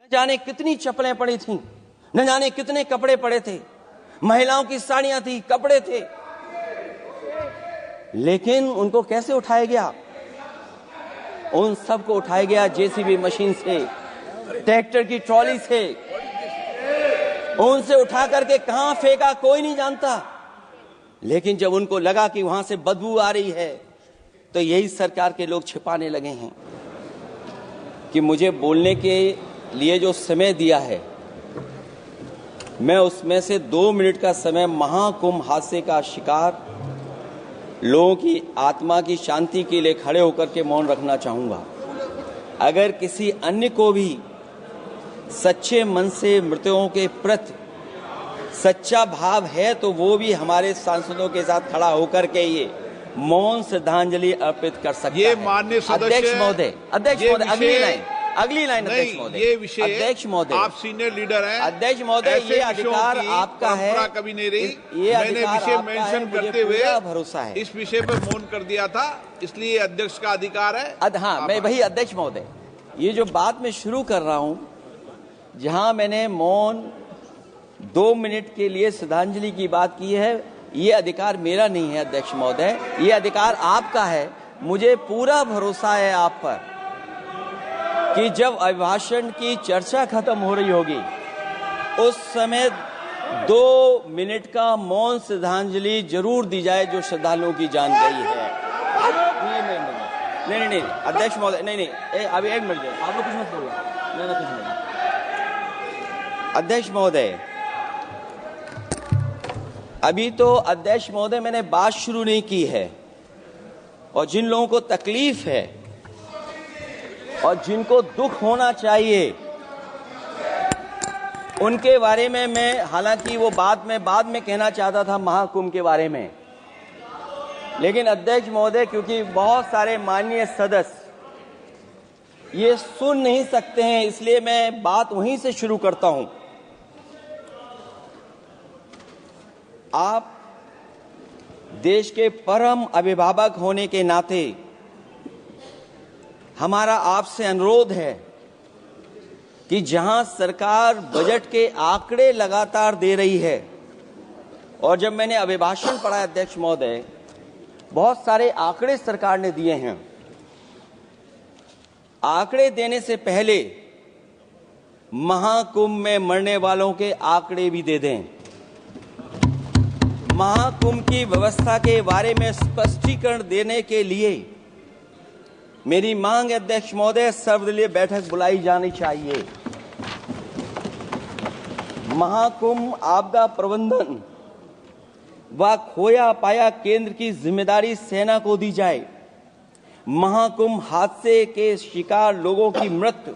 न जाने कितनी चप्पलें पड़ी थीं, न जाने कितने कपड़े पड़े थे, महिलाओं की साड़ियां थी, कपड़े थे, लेकिन उनको कैसे उठाया गया? उन सबको उठाया गया जेसीबी मशीन से, ट्रैक्टर की ट्रॉली से। उनसे उठा करके कहां फेंका कोई नहीं जानता, लेकिन जब उनको लगा कि वहां से बदबू आ रही है तो यही सरकार के लोग छिपाने लगे हैं कि मुझे बोलने के लिए जो समय दिया है, मैं उसमें से 2 मिनट का समय महाकुंभ हादसे का शिकार लोगों की आत्मा की शांति के लिए खड़े होकर के मौन रखना चाहूंगा। अगर किसी अन्य को भी सच्चे मन से मृतकों के प्रति सच्चा भाव है तो वो भी हमारे सांसदों के साथ खड़ा होकर के ये मौन श्रद्धांजलि अर्पित कर सकता ये है। माननीय सदस्य अध्यक्ष महोदय, अगली लाइन अध्यक्ष महोदय, ये विषय अध्यक्ष महोदय, आप सीनियर लीडर हैं। अध्यक्ष महोदय, ये अधिकार आपका है, कभी नहीं रही। ये मैंने विषय मेंशन करते हुए भरोसा है, इस विषय पर मौन कर दिया था, इसलिए अध्यक्ष का अधिकार है। हाँ, मैं वही अध्यक्ष महोदय, ये जो बात मैं शुरू कर रहा हूं, जहां मैंने मौन 2 मिनट के लिए श्रद्धांजलि की बात की है, ये अधिकार मेरा नहीं है अध्यक्ष महोदय, ये अधिकार आपका है। मुझे पूरा भरोसा है आप पर कि जब अभिभाषण की चर्चा खत्म हो रही होगी उस समय 2 मिनट का मौन श्रद्धांजलि जरूर दी जाए जो श्रद्धालुओं की जान गई है। नहीं अध्यक्ष महोदय, नहीं अभी 1 मिनट आप लोग कुछ मत बोलो, नहीं कुछ नहीं। अध्यक्ष महोदय, अभी तो अध्यक्ष महोदय मैंने बात शुरू नहीं की है, और जिन लोगों को तकलीफ है और जिनको दुख होना चाहिए उनके बारे में मैं, हालांकि वो बात मैं बाद में कहना चाहता था महाकुंभ के बारे में, लेकिन अध्यक्ष महोदय क्योंकि बहुत सारे माननीय सदस्य ये सुन नहीं सकते हैं, इसलिए मैं बात वहीं से शुरू करता हूं। आप देश के परम अभिभावक होने के नाते हमारा आपसे अनुरोध है कि जहां सरकार बजट के आंकड़े लगातार दे रही है, और जब मैंने अभिभाषण पढ़ा अध्यक्ष महोदय, बहुत सारे आंकड़े सरकार ने दिए हैं, आंकड़े देने से पहले महाकुंभ में मरने वालों के आंकड़े भी दे दें। महाकुंभ की व्यवस्था के बारे में स्पष्टीकरण देने के लिए मेरी मांग अध्यक्ष महोदय, सर्वदलीय बैठक बुलाई जानी चाहिए। महाकुंभ आपदा प्रबंधन व खोया पाया केंद्र की जिम्मेदारी सेना को दी जाए। महाकुंभ हादसे के शिकार लोगों की मृत्यु,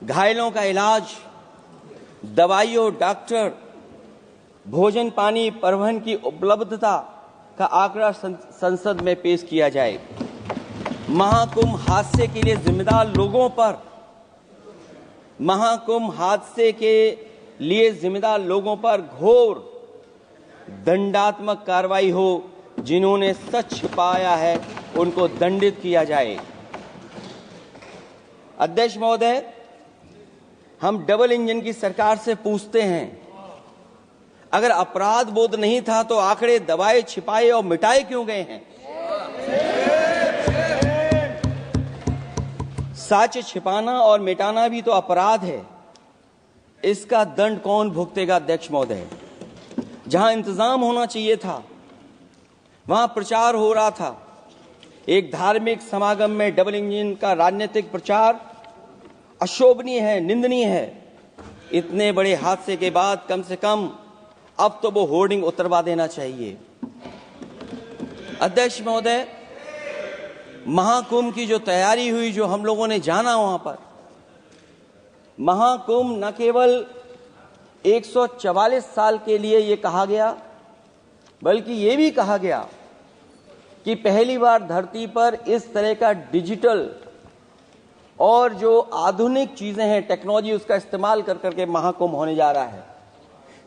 घायलों का इलाज, दवाइयों, डॉक्टर, भोजन पानी, परिवहन की उपलब्धता का आंकड़ा संसद में पेश किया जाए। महाकुंभ हादसे के लिए जिम्मेदार लोगों पर, महाकुंभ हादसे के लिए जिम्मेदार लोगों पर घोर दंडात्मक कार्रवाई हो। जिन्होंने सच छिपाया है उनको दंडित किया जाए। अध्यक्ष महोदय, हम डबल इंजन की सरकार से पूछते हैं, अगर अपराध बोध नहीं था तो आंकड़े दबाए, छिपाए और मिटाए क्यों गए हैं? सच छिपाना और मिटाना भी तो अपराध है। इसका दंड कौन भुगतेगा अध्यक्ष महोदय? जहां इंतजाम होना चाहिए था वहां प्रचार हो रहा था। एक धार्मिक समागम में डबल इंजन का राजनीतिक प्रचार अशोभनीय है, निंदनीय है। इतने बड़े हादसे के बाद कम से कम अब तो वो होर्डिंग उतरवा देना चाहिए। अध्यक्ष महोदय, महाकुंभ की जो तैयारी हुई, जो हम लोगों ने जाना वहां पर, महाकुंभ न केवल 144 साल के लिए ये कहा गया, बल्कि ये भी कहा गया कि पहली बार धरती पर इस तरह का डिजिटल और जो आधुनिक चीजें हैं, टेक्नोलॉजी, उसका इस्तेमाल कर करके महाकुंभ होने जा रहा है।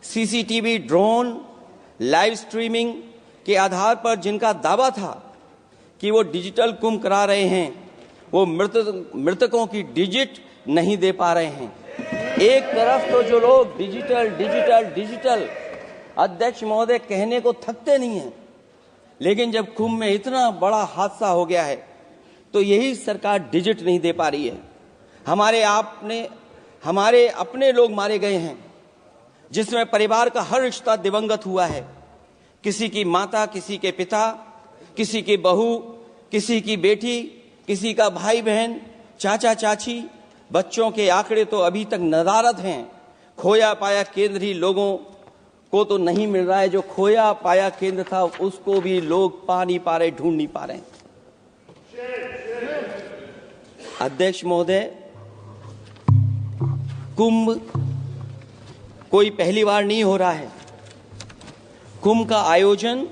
सीसीटीवी, ड्रोन, लाइव स्ट्रीमिंग के आधार पर जिनका दावा था कि वो डिजिटल कुंभ करा रहे हैं, वो मृतकों की डिजिट नहीं दे पा रहे हैं। एक तरफ तो जो लोग डिजिटल डिजिटल डिजिटल अध्यक्ष महोदय कहने को थकते नहीं हैं, लेकिन जब कुंभ में इतना बड़ा हादसा हो गया है तो यही सरकार डिजिट नहीं दे पा रही है। हमारे अपने लोग मारे गए हैं, जिसमें परिवार का हर रिश्ता दिवंगत हुआ है। किसी की माता, किसी के पिता, किसी की बहू, किसी की बेटी, किसी का भाई बहन, चाचा चाची, बच्चों के आंकड़े तो अभी तक नदारद हैं। खोया पाया केंद्र ही लोगों को तो नहीं मिल रहा है, जो खोया पाया केंद्र था उसको भी लोग पा नहीं पा रहे, ढूंढ नहीं पा रहे। अध्यक्ष महोदय, कुंभ कोई पहली बार नहीं हो रहा है। कुंभ का आयोजन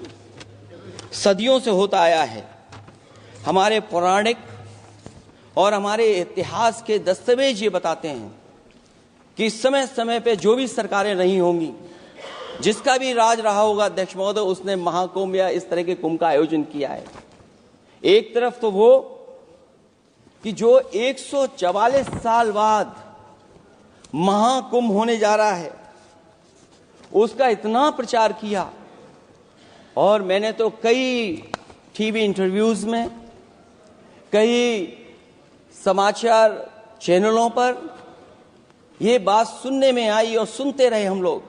सदियों से होता आया है। हमारे पौराणिक और हमारे इतिहास के दस्तावेज ये बताते हैं कि समय समय पे जो भी सरकारें रही होंगी, जिसका भी राज रहा होगा अध्यक्ष महोदय, उसने महाकुंभ या इस तरह के कुंभ का आयोजन किया है। एक तरफ तो वो कि जो 144 साल बाद महाकुंभ होने जा रहा है, उसका इतना प्रचार किया, और मैंने तो कई टीवी इंटरव्यूज में, कई समाचार चैनलों पर ये बात सुनने में आई और सुनते रहे हम लोग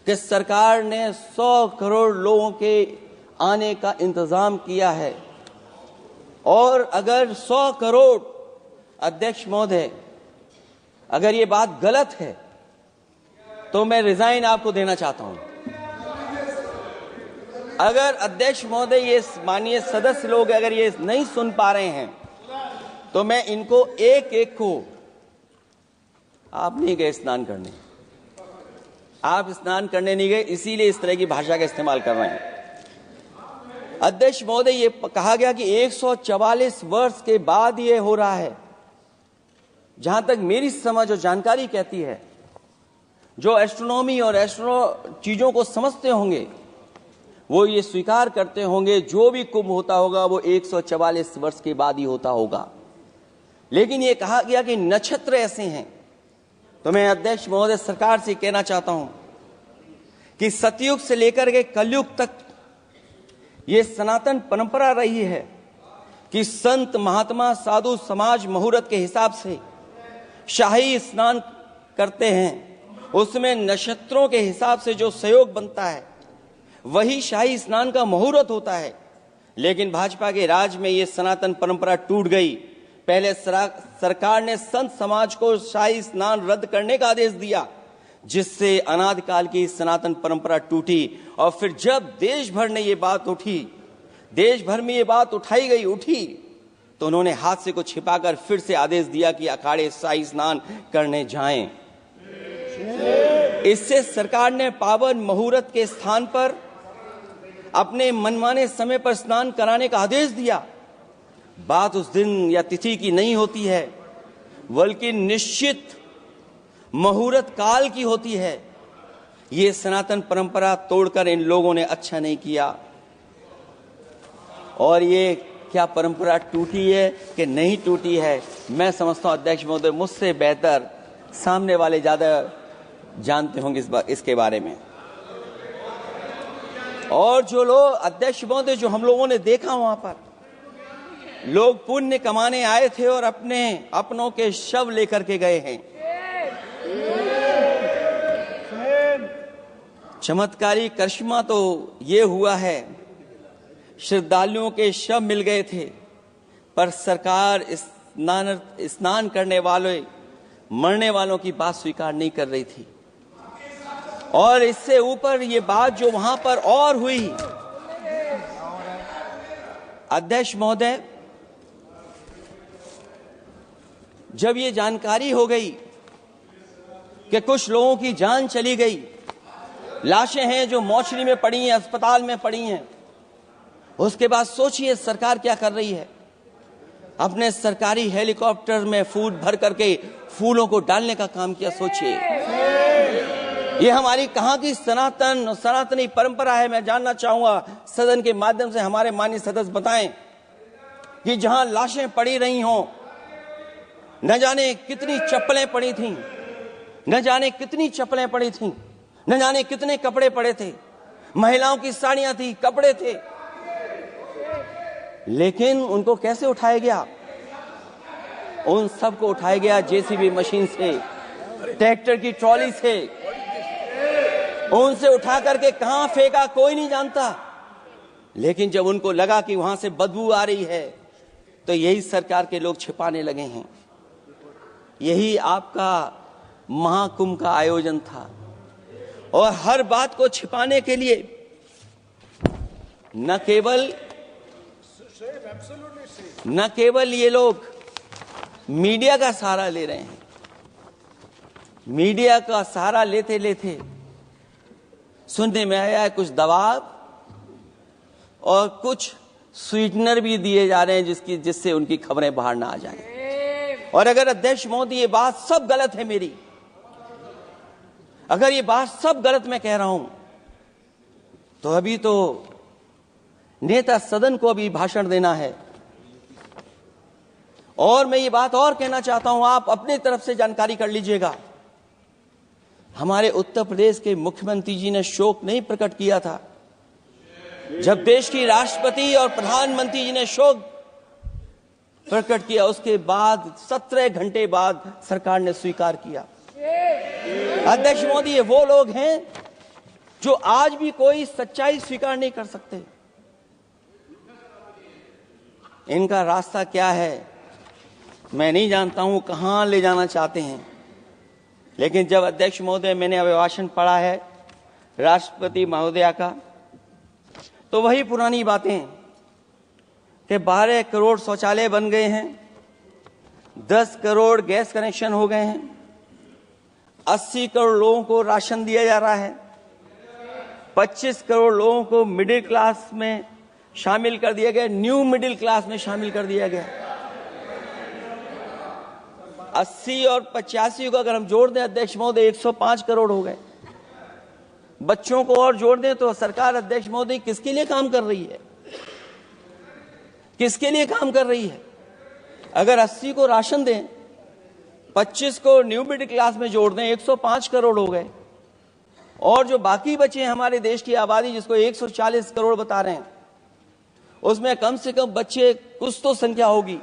कि सरकार ने 100 करोड़ लोगों के आने का इंतजाम किया है। और अगर 100 करोड़, अध्यक्ष महोदय, अगर ये बात गलत है तो मैं रिजाइन आपको देना चाहता हूं। अगर अध्यक्ष महोदय, ये माननीय सदस्य लोग अगर ये नहीं सुन पा रहे हैं तो मैं इनको एक एक को, आप नहीं गए स्नान करने, आप स्नान करने नहीं गए, इसीलिए इस तरह की भाषा का इस्तेमाल कर रहे हैं। अध्यक्ष महोदय, ये कहा गया कि 144 वर्ष के बाद ये हो रहा है। जहां तक मेरी समझ और जानकारी कहती है, जो एस्ट्रोनॉमी और एस्ट्रो चीजों को समझते होंगे वो ये स्वीकार करते होंगे, जो भी कुंभ होता होगा वो 144 वर्ष के बाद ही होता होगा। लेकिन ये कहा गया कि नक्षत्र ऐसे हैं, तो मैं अध्यक्ष महोदय सरकार से कहना चाहता हूं कि सतयुग से लेकर के कलयुग तक ये सनातन परंपरा रही है कि संत महात्मा साधु समाज मुहूर्त के हिसाब से शाही स्नान करते हैं। उसमें नक्षत्रों के हिसाब से जो सहयोग बनता है वही शाही स्नान का मुहूर्त होता है। लेकिन भाजपा के राज में ये सनातन परंपरा टूट गई। पहले सरकार ने संत समाज को शाही स्नान रद्द करने का आदेश दिया, जिससे अनादिकाल की सनातन परंपरा टूटी। और फिर जब देश भर में ये बात उठी, तो उन्होंने हादसे को छिपाकर फिर से आदेश दिया कि अखाड़े शाही स्नान करने जाएं। इससे सरकार ने पावन मुहूर्त के स्थान पर अपने मनमाने समय पर स्नान कराने का आदेश दिया। बात उस दिन या तिथि की नहीं होती है, बल्कि निश्चित मुहूर्त काल की होती है। ये सनातन परंपरा तोड़कर इन लोगों ने अच्छा नहीं किया। और ये क्या परंपरा टूटी है कि नहीं टूटी है, मैं समझता हूं अध्यक्ष महोदय मुझसे बेहतर सामने वाले ज्यादा जानते होंगे इसके बारे में। और जो लोग, अध्यक्ष महोदय, जो हम लोगों ने देखा वहां पर लोग पुण्य कमाने आए थे और अपनों के शव लेकर के गए हैं। चमत्कारी करिश्मा तो ये हुआ है, श्रद्धालुओं के शव मिल गए थे, पर सरकार स्नान करने वाले मरने वालों की बात स्वीकार नहीं कर रही थी। और इससे ऊपर ये बात जो वहां पर और हुई, अध्यक्ष महोदय, जब ये जानकारी हो गई कि कुछ लोगों की जान चली गई, लाशें हैं जो मोर्चरी में पड़ी हैं, अस्पताल में पड़ी हैं, उसके बाद सोचिए सरकार क्या कर रही है। अपने सरकारी हेलीकॉप्टर में फूल भर करके फूलों को डालने का काम किया। सोचिए ये हमारी कहां की सनातनी परंपरा है। मैं जानना चाहूंगा सदन के माध्यम से हमारे माननीय सदस्य बताएं कि जहां लाशें पड़ी रही हों, न जाने कितनी चप्पलें पड़ी थीं, न जाने कितनी चप्पलें पड़ी थीं, न जाने कितने कपड़े पड़े थे, महिलाओं की साड़ियां थी, कपड़े थे, लेकिन उनको कैसे उठाया गया? उन सबको उठाया गया जेसीबी मशीन से, ट्रैक्टर की ट्रॉली से। उनसे उठा करके कहां फेंका कोई नहीं जानता, लेकिन जब उनको लगा कि वहां से बदबू आ रही है तो यही सरकार के लोग छिपाने लगे हैं। यही आपका महाकुंभ का आयोजन था, और हर बात को छिपाने के लिए न केवल ये लोग मीडिया का सहारा ले रहे हैं, मीडिया का सहारा लेते लेते सुनने में आया है कुछ दबाव और कुछ स्वीटनर भी दिए जा रहे हैं जिससे उनकी खबरें बाहर ना आ जाएं। और अगर अध्यक्ष महोदय ये बात सब गलत है मेरी, अगर ये बात सब गलत मैं कह रहा हूं, तो अभी तो नेता सदन को अभी भाषण देना है। और मैं ये बात और कहना चाहता हूं, आप अपनी तरफ से जानकारी कर लीजिएगा। हमारे उत्तर प्रदेश के मुख्यमंत्री जी ने शोक नहीं प्रकट किया था। जब देश की राष्ट्रपति और प्रधानमंत्री जी ने शोक प्रकट किया, उसके बाद 17 घंटे बाद सरकार ने स्वीकार किया। अध्यक्ष मोदी, ये वो लोग हैं जो आज भी कोई सच्चाई स्वीकार नहीं कर सकते। इनका रास्ता क्या है मैं नहीं जानता हूं, कहां ले जाना चाहते हैं। लेकिन जब अध्यक्ष महोदय मैंने अभिभाषण पढ़ा है राष्ट्रपति महोदया का, तो वही पुरानी बातें कि 12 करोड़ शौचालय बन गए हैं, 10 करोड़ गैस कनेक्शन हो गए हैं, 80 करोड़ लोगों को राशन दिया जा रहा है, 25 करोड़ लोगों को मिडिल क्लास में शामिल कर दिया गया, न्यू मिडिल क्लास में शामिल कर दिया गया। 80 और 85 को अगर हम जोड़ दें अध्यक्ष महोदय 105 करोड़ हो गए। बच्चों को और जोड़ दें तो सरकार अध्यक्ष महोदय किसके लिए काम कर रही है? किसके लिए काम कर रही है? अगर 80 को राशन दें, 25 को न्यू मिडिल क्लास में जोड़ दें, 105 करोड़ हो गए। और जो बाकी बचे हैं हमारे देश की आबादी, जिसको 140 करोड़ बता रहे हैं, उसमें कम से कम बच्चे कुछ तो संख्या होगी